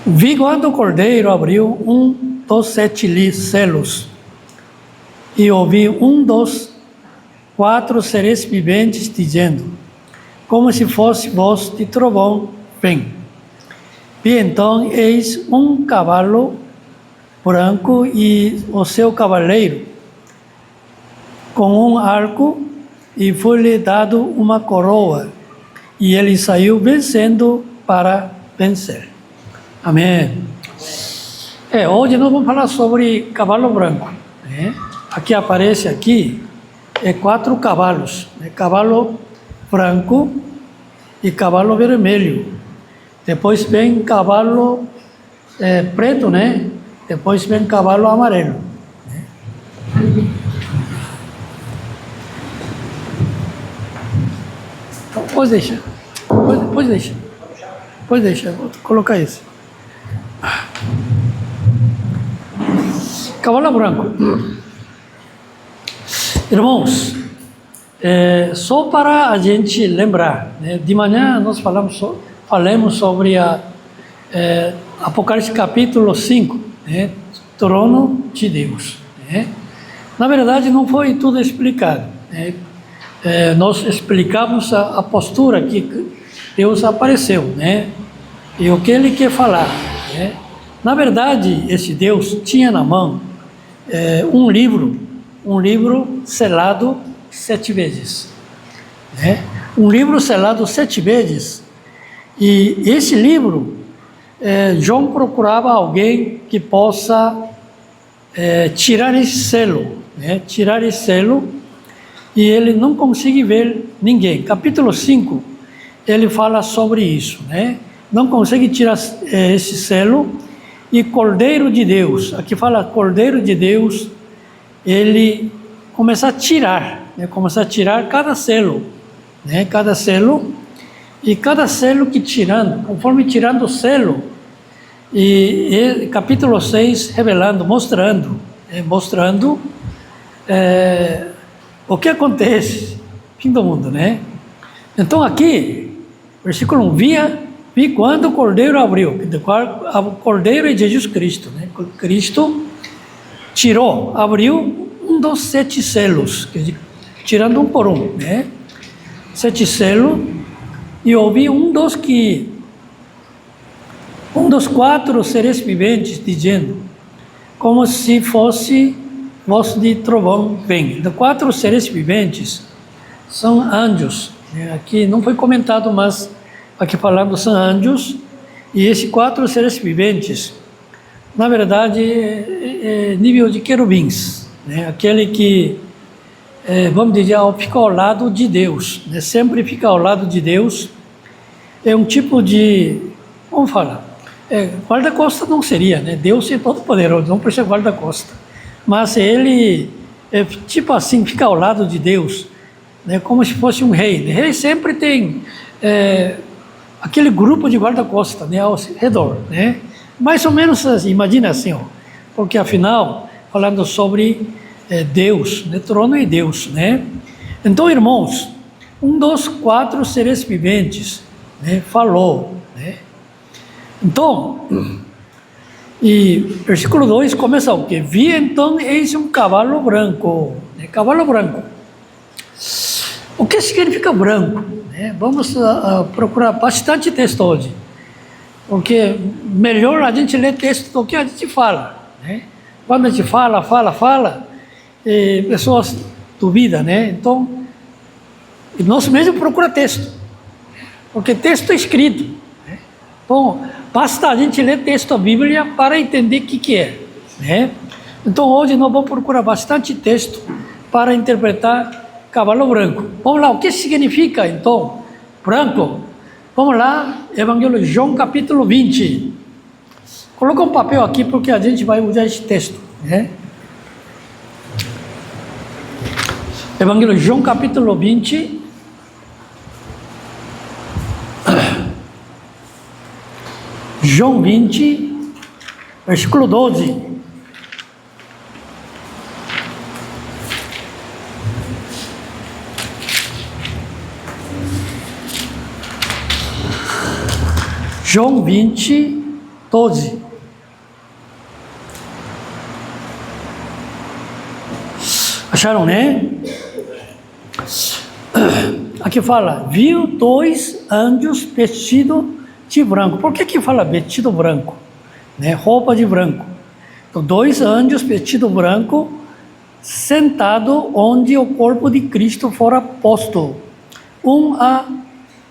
Vi quando o cordeiro abriu dos 7 selos, e ouvi dos 4 seres viventes dizendo, como se fosse voz de trovão, vem. Vi então, eis cavalo branco e o seu cavaleiro, com arco, e foi-lhe dado uma coroa, e ele saiu vencendo para vencer. Amém. Hoje nós vamos falar sobre cavalo branco. Aqui aparece 4 cavalos. Cavalo branco e cavalo vermelho. Depois vem cavalo preto, Depois vem cavalo amarelo. Então, pode deixar. Pode deixar. Vou colocar isso. Cavalo branco. Irmãos, só para a gente lembrar, de manhã nós falamos sobre Apocalipse capítulo 5, trono de Deus. Na verdade, não foi tudo explicado. Nós explicamos a postura que Deus apareceu, e o que Ele quer falar. Na verdade, esse Deus tinha na mão um livro selado 7 vezes. Um livro selado 7 vezes. E esse livro, João procurava alguém que possa tirar esse selo. Tirar esse selo, e ele não consegue ver ninguém. Capítulo 5, ele fala sobre isso. Não consegue tirar esse selo. E Cordeiro de Deus, aqui fala Cordeiro de Deus, ele começa a tirar, cada selo, cada selo, e cada selo que tirando, conforme tirando o selo, e capítulo 6, revelando, mostrando o que acontece, fim do mundo, Então aqui, versículo 1, vi quando o cordeiro abriu, o cordeiro é Jesus Cristo, Cristo tirou, abriu dos 7 selos, tirando um por um, 7 selos, e ouvi dos 4 seres viventes dizendo, como se fosse voz de trovão, vem. Os 4 seres viventes são anjos, aqui não foi comentado, mas aqui falando são anjos, e esses 4 seres viventes, na verdade, é nível de querubins, aquele que, vamos dizer, fica ao lado de Deus, sempre fica ao lado de Deus, é um tipo de, vamos falar, guarda-costa não seria, Deus é todo poderoso, não precisa guarda-costa, mas ele, tipo assim, fica ao lado de Deus, como se fosse um rei. O rei sempre tem aquele grupo de guarda-costa, ao redor, mais ou menos assim, imagina assim, porque afinal, falando sobre Deus, trono e Deus, Então, irmãos, dos 4 seres viventes, falou, Então, e versículo 2 começa o quê? Vi então, eis cavalo branco, cavalo branco. O que significa branco? Vamos procurar bastante texto hoje, porque melhor a gente ler texto do que a gente fala. Quando a gente fala, pessoas duvidam, Então, nós mesmos procuramos texto, porque texto é escrito. Então, basta a gente ler texto da Bíblia para entender o que é. Então, hoje nós vamos procurar bastante texto para interpretar cavalo branco. Vamos lá, o que significa então branco? Vamos lá, Evangelho de João capítulo 20. Coloca um papel aqui porque a gente vai usar esse texto. Evangelho de João capítulo 20. João 20, versículo 12. João 20, 12. Acharam, né? Aqui fala, viu 2 anjos vestidos de branco. Por que fala vestido branco? Né? Roupa de branco. Então, 2 anjos vestidos de branco, sentado onde o corpo de Cristo fora posto. Um à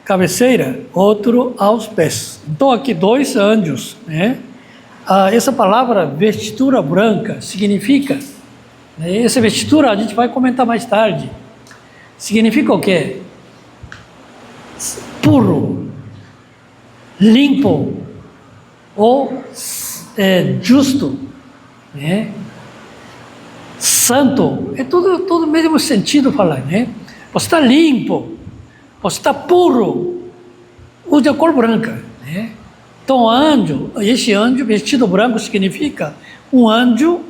cabeceira, outro aos pés. Então, aqui 2 anjos. Né? Essa palavra vestidura branca significa, né? Essa vestidura a gente vai comentar mais tarde. Significa o quê? Puro, limpo ou justo, né? Santo, é todo o mesmo sentido falar, né? Você está limpo, você está puro, use a cor branca, né? Então, esse anjo vestido branco significa um anjo,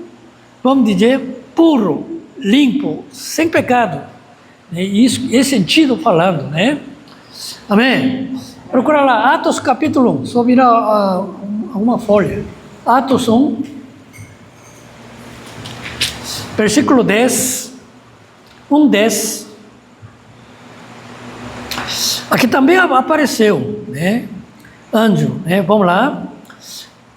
vamos dizer, puro, limpo, sem pecado. Isso, esse sentido falando, né? Amém? Procura lá, Atos capítulo 1, só virar uma folha. Atos 1, versículo 10, 1:10. Aqui também apareceu, né? Anjo, né? Vamos lá.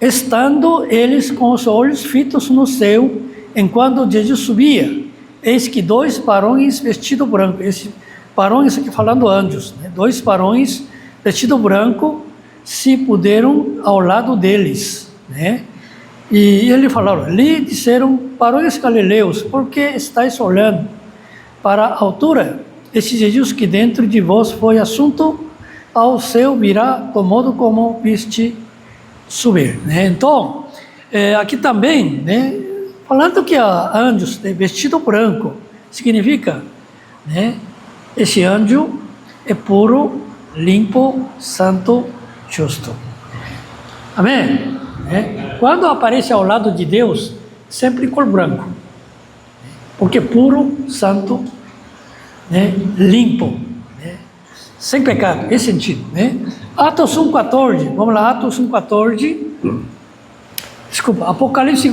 Estando eles com os olhos fitos no céu, enquanto Jesus subia, eis que 2 varões vestidos branco, esse varões aqui falando anjos, né? 2 varões vestidos branco se puderam ao lado deles, né? E ele falaram, lhe disseram, varões galileus, por que estáis olhando para a altura? Este Jesus que dentro de vós foi assunto ao céu virá do modo como viste subir, né? Então, aqui também, né? Falando que anjos vestido branco significa, né? Esse anjo é puro, limpo, santo, justo. Amém? Quando aparece ao lado de Deus, sempre cor branco. Porque puro, santo, né? Limpo, né? Sem pecado, esse sentido, né? Atos 1:14, vamos lá, Atos 1:14. Desculpa, Apocalipse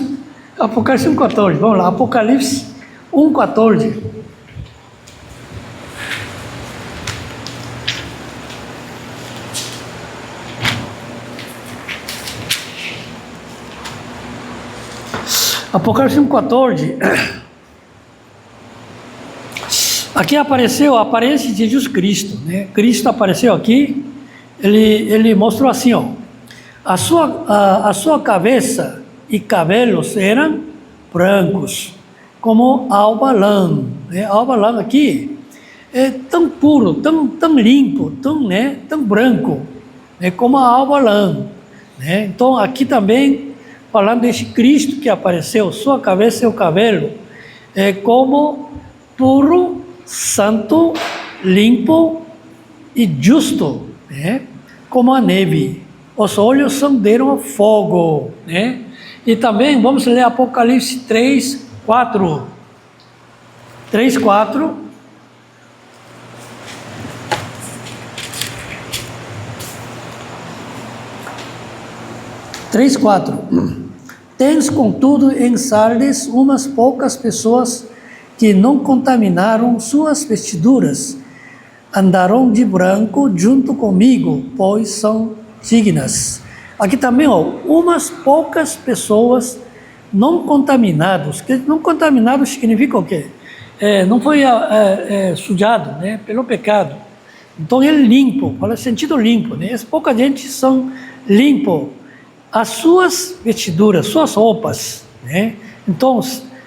1:14, vamos lá, Apocalipse 1:14. Apocalipse 1:14. Aqui aparece Jesus Cristo, né? Cristo apareceu aqui, ele mostrou assim, ó, a sua cabeça e cabelos eram brancos, como alba lã, né? Alba lã aqui é tão puro, tão limpo, tão branco, né? Como a alba lã, né? Então aqui também, falando desse Cristo que apareceu, sua cabeça e o cabelo é como puro, santo, limpo e justo, né? Como a neve. Os olhos são deram fogo, né? E também vamos ler Apocalipse 3:4. 3:4. Tens, contudo, em Sardes umas poucas pessoas que não contaminaram suas vestiduras, andarão de branco junto comigo, pois são dignas. Aqui também, ó, umas poucas pessoas não contaminados. Que não contaminados significa o quê? Não foi sujado, né, pelo pecado. Então ele limpo, fala sentido limpo, né? Essa pouca gente são limpo as suas vestiduras, suas roupas, né? Então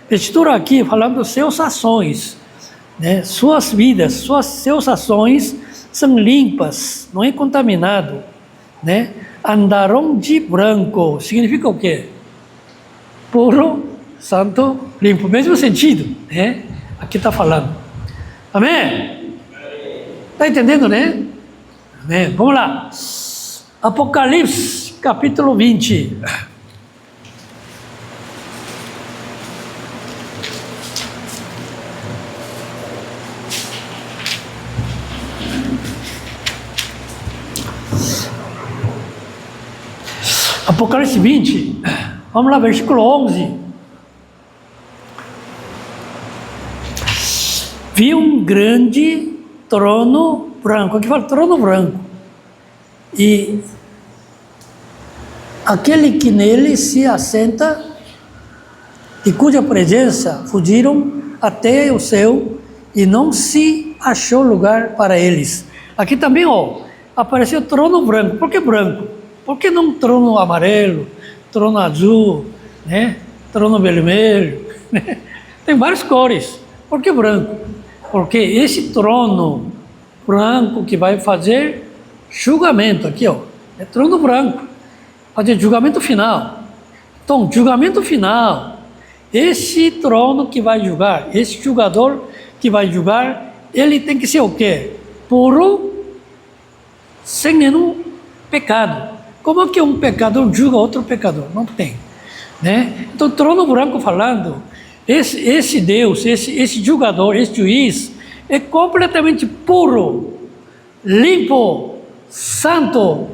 vestidura aqui falando seus ações, né? Suas vidas, seus ações são limpas, não é contaminado, né? Andarão de branco, significa o quê? Puro, santo, limpo, mesmo sentido, né? Aqui está falando. Amém? Está entendendo, né? Amém. Vamos lá. Apocalipse, capítulo 20. Apocalipse 20, vamos lá, versículo 11. Vi um grande trono branco, aqui fala trono branco, e aquele que nele se assenta, e cuja presença fugiram até o céu, e não se achou lugar para eles. Aqui também, apareceu trono branco. Por que branco? Por que não trono amarelo, trono azul, né? Trono vermelho? Né? Tem várias cores. Por que branco? Porque esse trono branco que vai fazer julgamento, aqui, é trono branco, fazer julgamento final. Então, julgamento final, esse trono que vai julgar, esse julgador que vai julgar, ele tem que ser o quê? Puro, sem nenhum pecado. Como é que um pecador julga outro pecador? Não tem, né? Então, trono branco falando, esse Deus, esse julgador, esse juiz, é completamente puro, limpo, santo,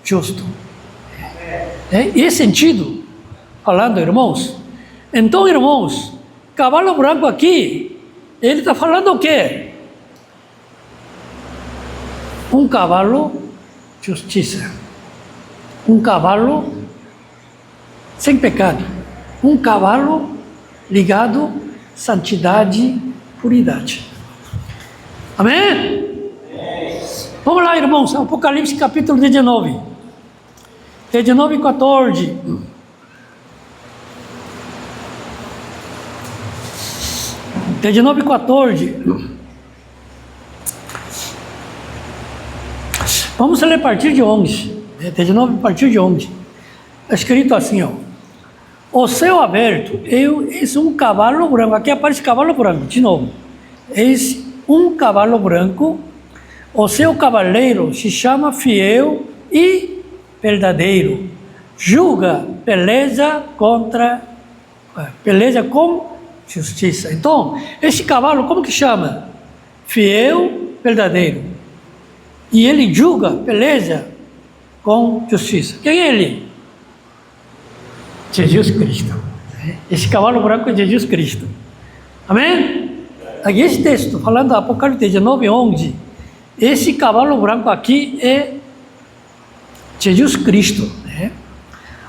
justo. Esse sentido, falando, irmãos. Então, irmãos, cavalo branco aqui, ele está falando o quê? Um cavalo, justiça. Um cavalo sem pecado. Um cavalo ligado, santidade, puridade. Amém? Vamos lá, irmãos, Apocalipse capítulo 19. 19 e 14. De 19 e 14. Vamos ler a partir de 11. 19 a partir de 11. Está escrito assim, o céu aberto, eis um cavalo branco. Aqui aparece cavalo branco, de novo. Eis um cavalo branco. O seu cavaleiro se chama Fiel e Verdadeiro. Julga, peleja com justiça. Então, esse cavalo, como que chama? Fiel, verdadeiro. E ele julga, peleja com justiça. Quem é ele? Jesus Cristo. Esse cavalo branco é Jesus Cristo. Amém? Aqui esse texto, falando do Apocalipse 19, 11, esse cavalo branco aqui é Jesus Cristo. Né?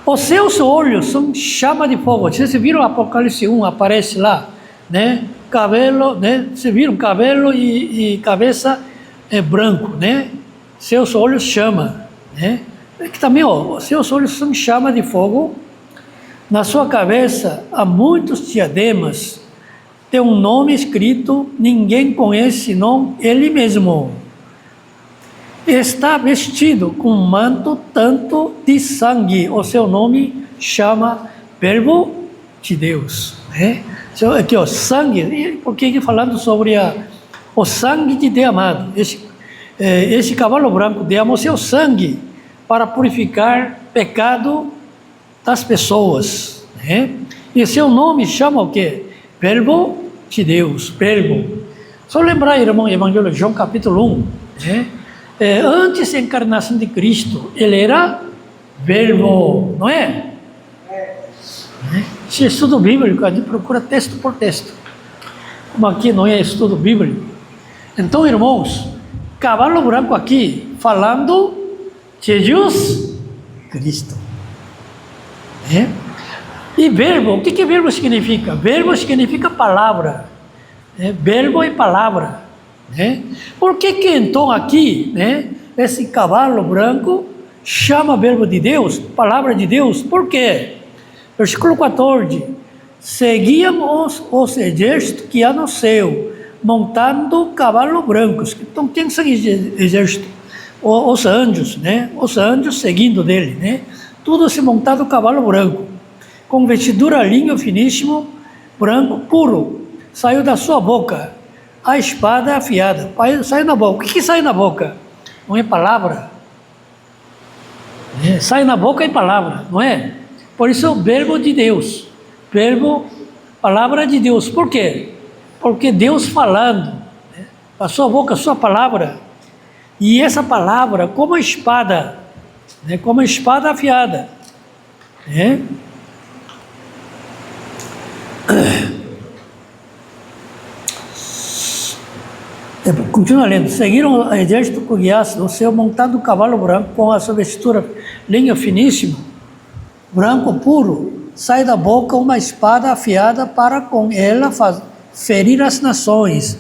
Os seus olhos são chama de fogo. Vocês viram o Apocalipse 1, aparece lá, né? Cabelo, né? Vocês viram cabelo e cabeça é branco, né? Seus olhos chama, né? Aqui também, os seus olhos são chama de fogo. Na sua cabeça há muitos diademas. Tem um nome escrito, ninguém conhece senão ele mesmo. Está vestido com um manto tanto de sangue. O seu nome chama Verbo de Deus. Né? Aqui, sangue, porque aqui falando sobre o sangue de derramado. Esse cavalo branco derramou seu sangue para purificar pecado das pessoas. Né? E seu nome chama o quê? Verbo de Deus. Verbo. Só lembrar, irmão, Evangelho de João, capítulo 1. Né? Antes da encarnação de Cristo, ele era verbo, não é? Se estudo bíblico, a gente procura texto por texto. Como aqui não é estudo bíblico. Então, irmãos, cavalo branco aqui, falando Jesus Cristo. E verbo, o que verbo significa? Verbo significa palavra. Verbo é palavra. Por que então aqui, esse cavalo branco chama verbo de Deus, palavra de Deus? Por quê? Versículo 14. Seguiam os exércitos que há no céu, montando cavalos brancos. Então, quem são exércitos? Os anjos, Os anjos seguindo dele, Tudo se montado cavalo branco, com vestidura linho finíssimo, branco puro. Saiu da sua boca a espada afiada. Sai na boca. O que sai na boca? Não é palavra. Sai na boca é palavra, não é? Por isso é o verbo de Deus. Verbo, palavra de Deus. Por quê? Porque Deus falando, a sua boca, a sua palavra. E essa palavra, como a espada, como a espada afiada. né? Continua lendo. Seguiram o exército com Gias no céu, montado no cavalo branco, com a sua vestura linho finíssimo, branco puro. Sai da boca uma espada afiada para com ela ferir as nações.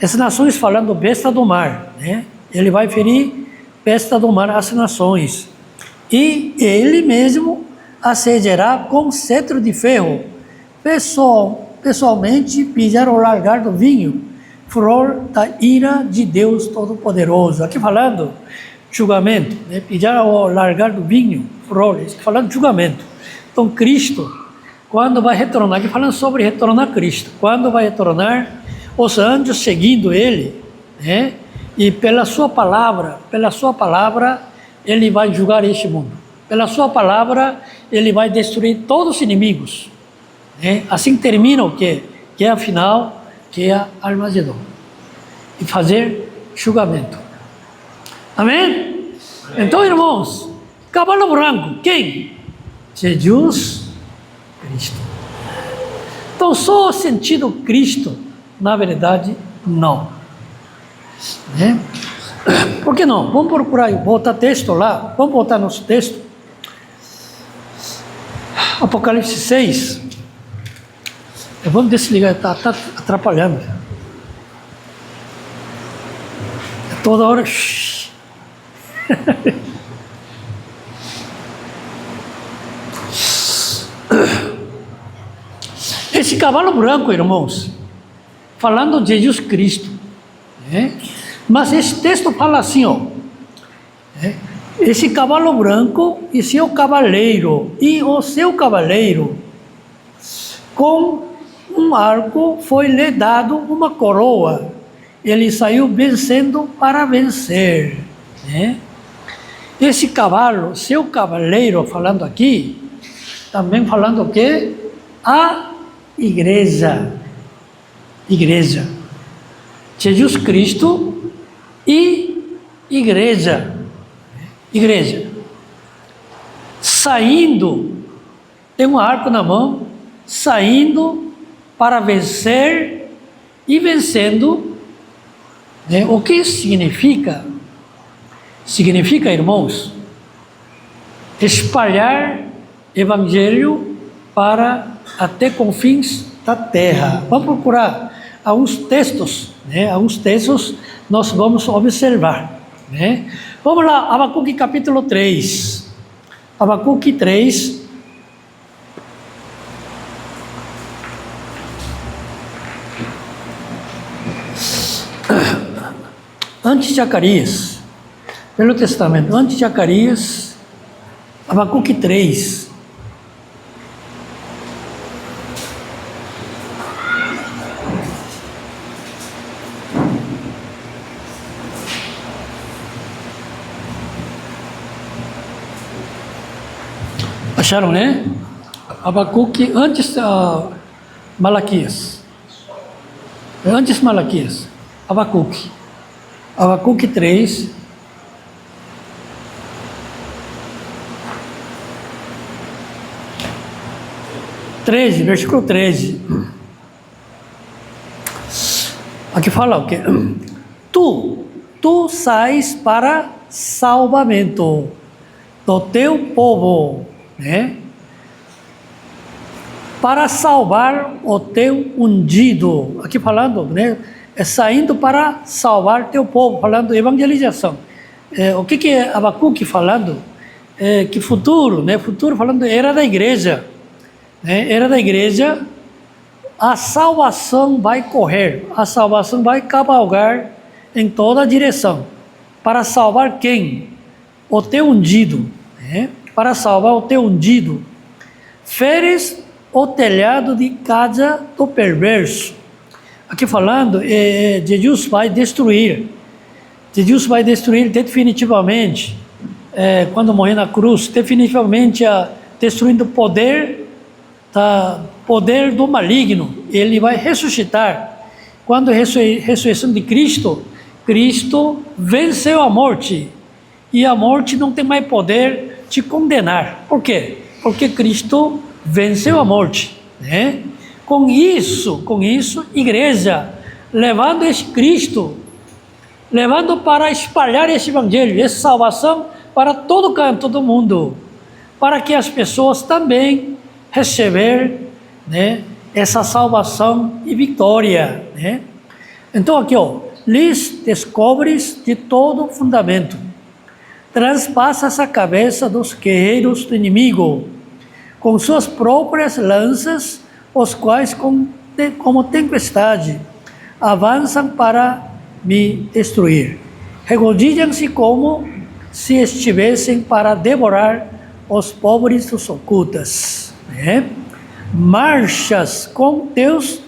As nações falando besta do mar, né? Ele vai ferir besta do mar às nações. E ele mesmo assediará com cetro de ferro. Pessoalmente pilhar o largar do vinho, furor da ira de Deus Todo-Poderoso. Aqui falando julgamento, né? Pilhar o largar do vinho, furor, falando julgamento. Então Cristo, quando vai retornar, aqui falando sobre retornar Cristo, quando vai retornar, os anjos seguindo ele, né? E pela sua palavra, ele vai julgar este mundo. Pela sua palavra, ele vai destruir todos os inimigos, né? Assim termina o quê? Que é a final, que é a Armagedon. E fazer julgamento. Amém? Então, irmãos, cavalo branco, quem? Jesus Cristo. Então, só o sentido Cristo, na verdade, não. Né? Por que não? Vamos procurar, botar texto lá, vamos botar nosso texto. Apocalipse 6. Vamos desligar, está atrapalhando. Toda hora. Esse cavalo branco, irmãos, falando de Jesus Cristo, né? Mas esse texto fala assim, ó, né? Esse cavalo branco e seu cavaleiro, com um arco foi-lhe dado uma coroa. Ele saiu vencendo para vencer, né? Esse cavalo, seu cavaleiro, falando aqui, também falando o quê? A igreja. Jesus Cristo e igreja. Saindo, tem um arco na mão, saindo para vencer e vencendo, né? O que significa? Significa, irmãos, espalhar evangelho para até confins da terra. Vamos procurar alguns textos, né? Alguns textos nós vamos observar, né? Vamos lá, Abacuque capítulo 3. Abacuque 3. Antes de Zacarias, pelo Testamento, antes de Zacarias, Abacuque 3. Acharam, né? Abacuque antes Malaquias. Antes Malaquias. Abacuque 3. Versículo 13. Aqui fala o quê? Tu sais para salvamento do teu povo, né? Para salvar o teu ungido. Aqui falando, né? É saindo para salvar teu povo, falando evangelização. O que é Abacuque falando? Que futuro, né? Futuro falando era da igreja, né? Era da igreja. A salvação vai correr, a salvação vai cavalgar em toda a direção. Para salvar quem? O teu ungido, né? Para salvar o teu ungido. Feres o telhado de casa do perverso. Aqui falando, Jesus vai destruir definitivamente, quando morrer na cruz, definitivamente destruindo o poder do maligno. Ele vai ressuscitar. Quando a ressurreição de Cristo venceu a morte, e a morte não tem mais poder de condenar. Por quê? porque Cristo venceu a morte, né? Com isso, igreja, levando esse Cristo, levando para espalhar esse evangelho, essa salvação para todo canto do mundo, para que as pessoas também receber, né, essa salvação e vitória, né? Então aqui, lhes descobres de todo fundamento, transpassas a cabeça dos guerreiros do inimigo, com suas próprias lanças, os quais, como tempestade, avançam para me destruir. Regozijam-se como se estivessem para devorar os pobres dos ocultas, né? Marchas com teus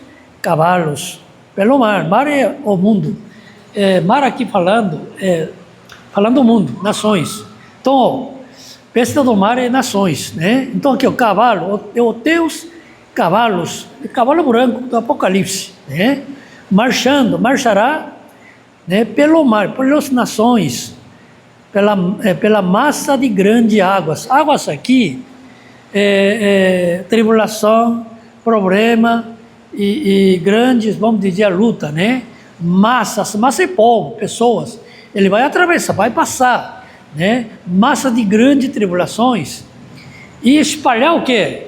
cavalos pelo mar. Mar é o mundo. Mar aqui falando o mundo, nações. Então, besta do mar é nações, né? Então aqui o cavalo, os teus cavalos, cavalo branco do Apocalipse, né? Marchará, né, pelo mar, pelas nações, pela massa de grandes águas. Águas aqui, tribulação, problema e grandes, vamos dizer, a luta, né? Massa é povo, pessoas. Ele vai atravessar, vai passar, né? Massa de grandes tribulações e espalhar o quê?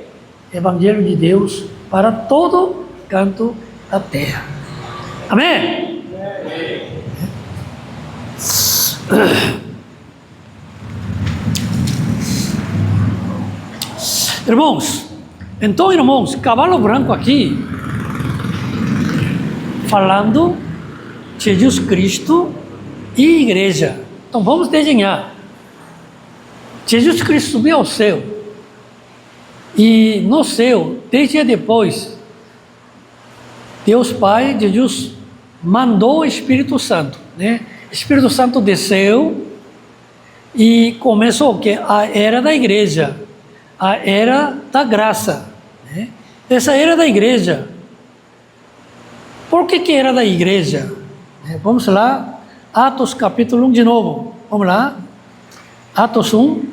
Evangelho de Deus para todo canto da terra. Amém? Irmãos, então, cavalo branco aqui, falando de Jesus Cristo e igreja. Então, vamos desenhar. Jesus Cristo subiu ao céu, e no céu, 3 dias depois, Deus Pai, Jesus, mandou o Espírito Santo, né? O Espírito Santo desceu e começou o quê? A era da igreja, a era da graça, né? Essa era da igreja. Por que era da igreja? Vamos lá, Atos capítulo 1 de novo. Vamos lá, Atos 1.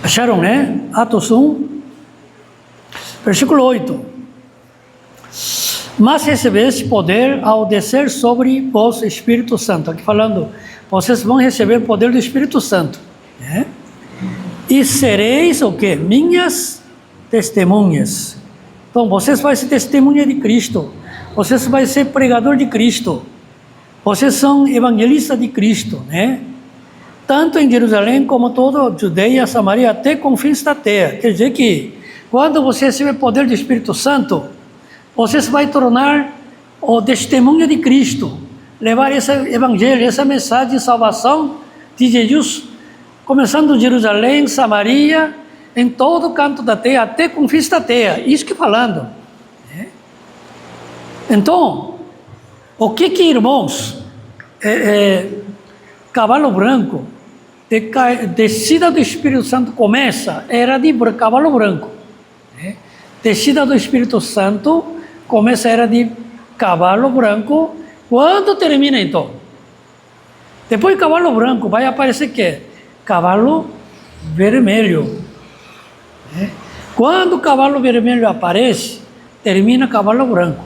Acharam, né? Atos 1, versículo 8. Mas recebeste poder ao descer sobre vós o Espírito Santo. Aqui falando, vocês vão receber o poder do Espírito Santo, né? E sereis o quê? Minhas testemunhas. Então, vocês vão ser testemunha de Cristo. Vocês vão ser pregador de Cristo. Vocês são evangelistas de Cristo, né? Tanto em Jerusalém como toda a Judeia, Samaria, até confins da terra. Quer dizer que, quando você receber o poder do Espírito Santo, você se vai tornar o testemunho de Cristo, levar esse evangelho, essa mensagem de salvação de Jesus, começando em Jerusalém, Samaria, em todo o canto da terra, até confins da terra. Isso que falando, né? Então, o que irmãos, cavalo branco, descida do Espírito Santo começa, era de cavalo branco, né? Descida do Espírito Santo começa, era de cavalo branco. Quando termina então? Depois de cavalo branco vai aparecer que? Cavalo vermelho, né? Quando o cavalo vermelho aparece, termina cavalo branco.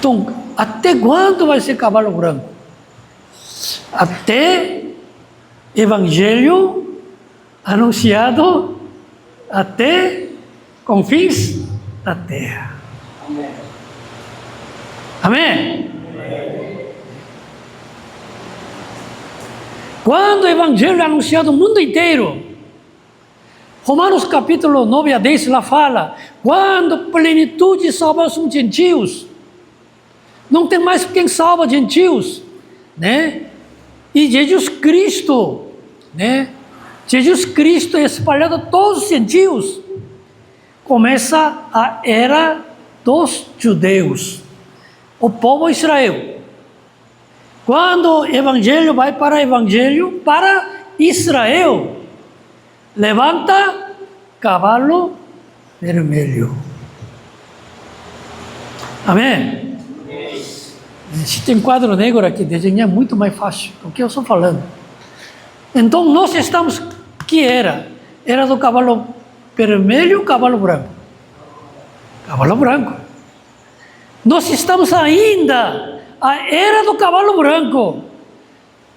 Então, até quando vai ser cavalo branco? Até evangelho anunciado até confins da terra. Amém. Amém? Quando o evangelho é anunciado no mundo inteiro, Romanos capítulo 9 a 10 lá fala, quando plenitude salva os gentios, não tem mais quem salva gentios, né? E Jesus Cristo, né? Jesus Cristo é espalhado a todos os gentios. Começa a era dos judeus, o povo de Israel. Quando o evangelho vai para evangelho, para Israel, levanta cavalo vermelho. Amém? Se tem quadro negro aqui, desenhar é muito mais fácil do que eu estou falando. Então, nós estamos, que era? Era do cavalo vermelho ou cavalo branco? Cavalo branco. Nós estamos ainda, a era do cavalo branco.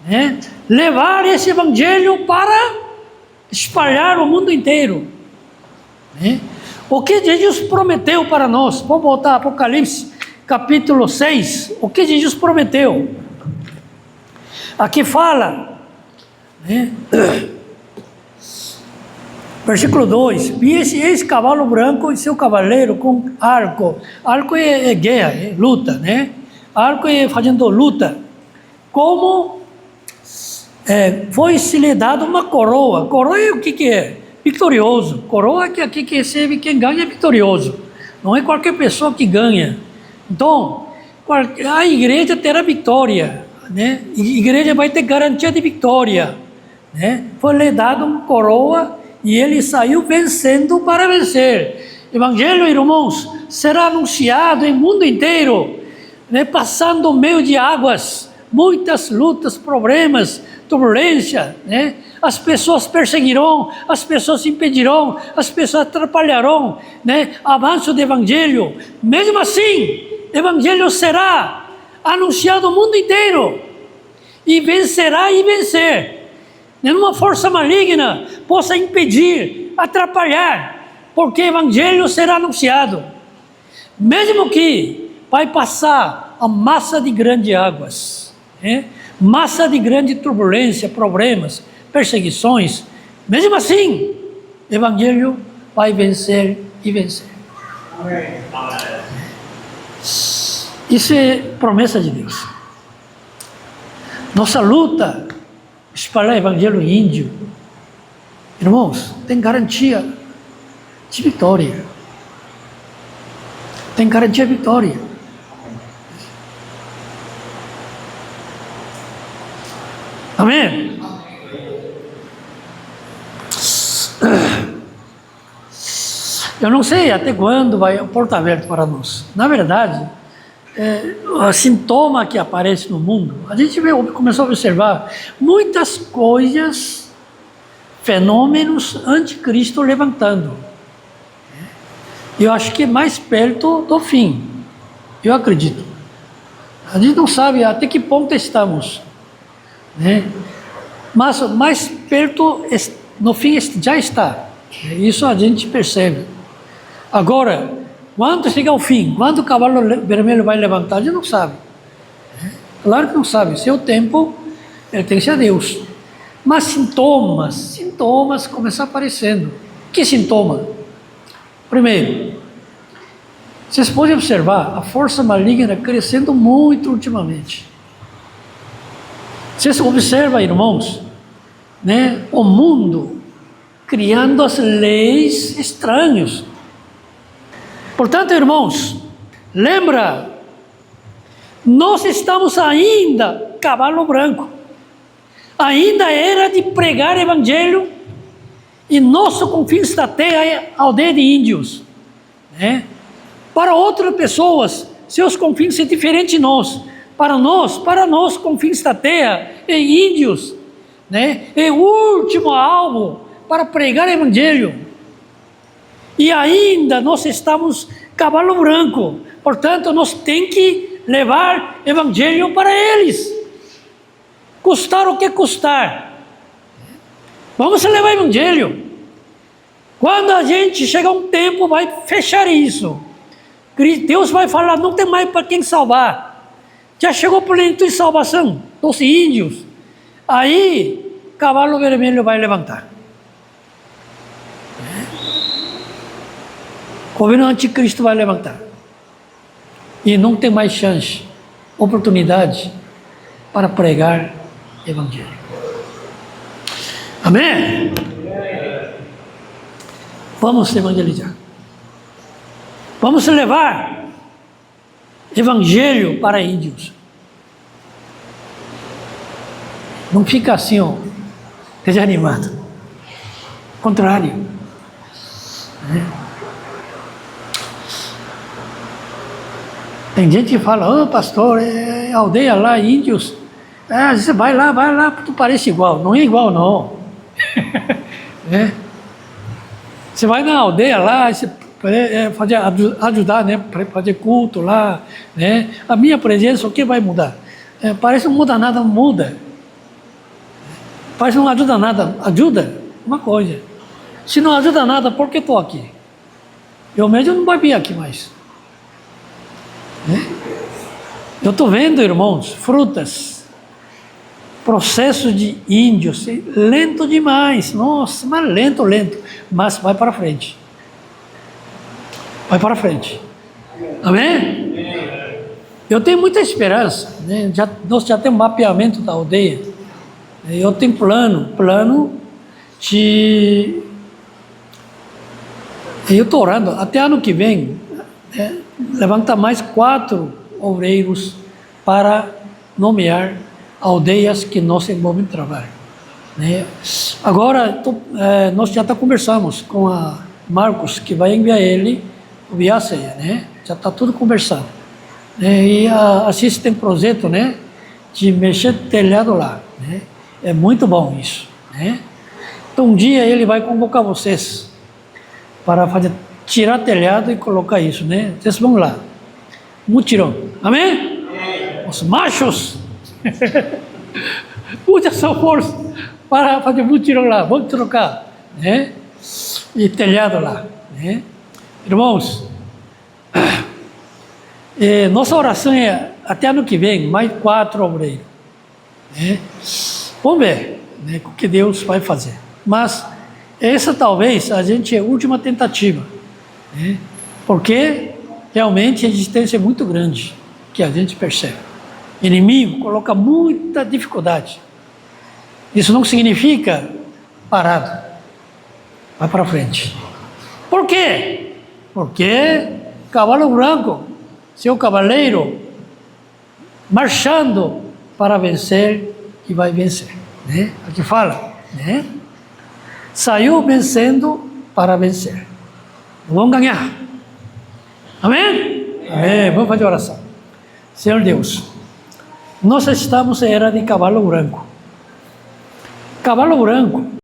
Né? Levar esse evangelho para espalhar o mundo inteiro. Né? O que Jesus prometeu para nós? Vamos voltar a Apocalipse, capítulo 6. O que Jesus prometeu? Aqui fala, né? Versículo 2: vi esse cavalo branco e seu cavaleiro com arco. Arco é guerra, é luta, né? Arco é fazendo luta. Como foi-se lhe dado uma coroa. Coroa é o que é? Vitorioso. Coroa é aqui que recebe, quem ganha é vitorioso. Não é qualquer pessoa que ganha. Então, a igreja terá vitória, né? A igreja vai ter garantia de vitória, né? Foi lhe dado uma coroa e ele saiu vencendo para vencer. Evangelho, irmãos, será anunciado em mundo inteiro, né? Passando no meio de águas, muitas lutas, problemas, turbulência, né? As pessoas perseguirão, as pessoas impedirão, as pessoas atrapalharão, né? Avanço do evangelho. Mesmo assim, o evangelho será anunciado no mundo inteiro e vencerá e vencer. Nenhuma força maligna possa impedir, atrapalhar, porque o evangelho será anunciado. Mesmo que vai passar a massa de grandes águas, né? Massa de grande turbulência, problemas, perseguições, mesmo assim, o evangelho vai vencer e vencer. Amém. Isso é promessa de Deus. Nossa luta, espalhar o evangelho índio, irmãos, tem garantia de vitória. Tem garantia de vitória. Amém? Eu não sei até quando vai a porta aberta para nós. Na verdade, o sintoma que aparece no mundo, a gente começou a observar muitas coisas, fenômenos anticristo levantando. Eu acho que é mais perto do fim. Eu acredito. A gente não sabe até que ponto estamos, né? Mas mais perto, no fim já está. Isso a gente percebe. Agora, quando chegar ao fim, quando o cavalo vermelho vai levantar, a gente não sabe. Claro que não sabe. Seu tempo pertence a Deus. Mas sintomas começam aparecendo. Que sintoma? Primeiro, vocês podem observar a força maligna crescendo muito ultimamente. Vocês observam, irmãos, né, o mundo criando as leis estranhas. Portanto, irmãos, lembra, nós estamos ainda cavalo branco, ainda era de pregar evangelho, e nosso confins da terra é aldeia de índios, né? Para outras pessoas, seus confins são diferentes de nós. Para nós, confins da terra é índios, né? É o último alvo para pregar evangelho. E ainda nós estamos cavalo branco, portanto, nós temos que levar evangelho para eles, custar o que custar. Vamos levar evangelho. Quando a gente chegar um tempo, vai fechar isso. Deus vai falar, não tem mais para quem salvar. Já chegou a plenitude de salvação dos índios. Aí, cavalo vermelho vai levantar. O governo anticristo vai levantar. E não tem mais chance, oportunidade para pregar evangelho. Amém? Vamos evangelizar. Vamos levar evangelho para índios. Não fica assim, ó, desanimado. Contrário. Né? Tem gente que fala, pastor, aldeia lá, índios, você vai lá, tu parece igual. Não é igual, não. Né? Você vai na aldeia lá, você ajudar, né? Fazer culto lá, né? A minha presença, o que vai mudar? Parece que não muda nada, não muda. Parece que não ajuda nada, ajuda uma coisa. Se não ajuda nada, por que estou aqui? Eu mesmo não vou vir aqui mais. Né? Eu estou vendo, irmãos, frutas, processo de índios, lento demais, nossa, mas lento, mas vai para frente. Vai para frente. Amém? Eu tenho muita esperança, né? Nós já temos mapeamento da aldeia. Eu tenho plano de... Eu estou orando, até ano que vem, levantar mais 4 obreiros para nomear aldeias que nós envolvemos em trabalho. Né? Agora, nós já conversamos com a Marcos, que vai enviar ele o ceia, né? Já está tudo conversado. E assim tem projeto, né? De mexer telhado lá, né? É muito bom isso, né? Então um dia ele vai convocar vocês para tirar telhado e colocar isso, né? Vocês vão lá, mutirão, amém? Os machos, use a sua força para fazer mutirão lá, vamos trocar, né? E telhado lá, né? Irmãos, nossa oração é até ano que vem, mais 4 obreiros, né? Vamos ver, né, o que Deus vai fazer. Mas essa talvez a gente é a última tentativa, né? Porque realmente a existência é muito grande, que a gente percebe. O inimigo coloca muita dificuldade. Isso não significa parado. Vai para frente. Por quê? Porque cavalo branco, seu cavaleiro, marchando para vencer e vai vencer, né? Aqui fala, né? Saiu vencendo para vencer. Vamos ganhar. Amém? Amém. Vamos fazer oração. Senhor Deus, nós estamos em era de cavalo branco. Cavalo branco